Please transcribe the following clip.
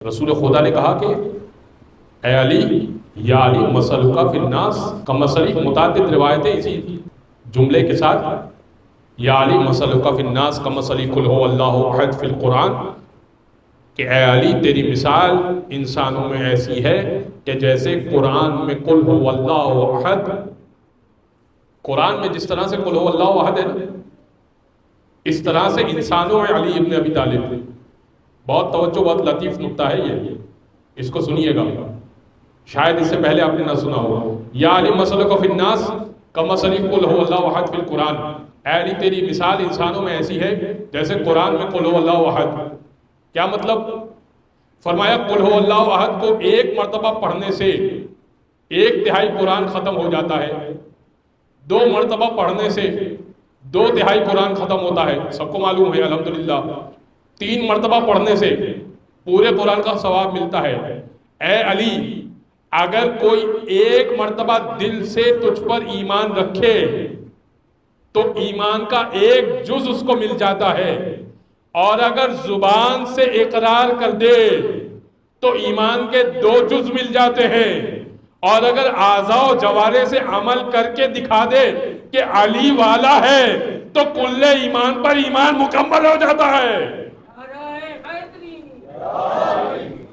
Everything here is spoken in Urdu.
رسول خدا نے کہا کہ اے علی یا علی مثلک فی الناس کمثلی، متعدد روایتیں اسی جملے کے ساتھ، یا علی مثلک فی الناس کمثلی قل هو اللہ احد فی القرآن، کہ اے علی تیری مثال انسانوں میں ایسی ہے کہ جیسے قرآن میں قل هو اللہ احد، قرآن میں جس طرح سے قل هو اللہ احد ہے اس طرح سے انسانوں میں علی ابن ابی طالب۔ بہت توجہ، بہت لطیف نکتہ ہے یہ، اس کو سنیے گا، شاید اس سے پہلے آپ نے نہ سنا ہوگا۔ یا علی مثلک فی الناس کمثل قل هو اللہ احد فی القرآن، اے علی تیری مثال انسانوں میں ایسی ہے جیسے قرآن میں قل هو اللہ احد۔ کیا مطلب؟ فرمایا قل هو اللہ احد کو ایک مرتبہ پڑھنے سے 1/3 قرآن ختم ہو جاتا ہے، 2 مرتبہ پڑھنے سے 2/3 قرآن ختم ہوتا ہے، سب کو معلوم ہے الحمدللہ۔ 3 مرتبہ پڑھنے سے پورے قرآن کا ثواب ملتا ہے۔ اے علی اگر کوئی 1 مرتبہ دل سے تجھ پر ایمان رکھے تو ایمان کا 1 جز اس کو مل جاتا ہے، اور اگر زبان سے اقرار کر دے تو ایمان کے 2 جز مل جاتے ہیں، اور اگر اعضاء و جوارح سے عمل کر کے دکھا دے کہ علی والا ہے تو کل ایمان پر ایمان مکمل ہو جاتا ہے۔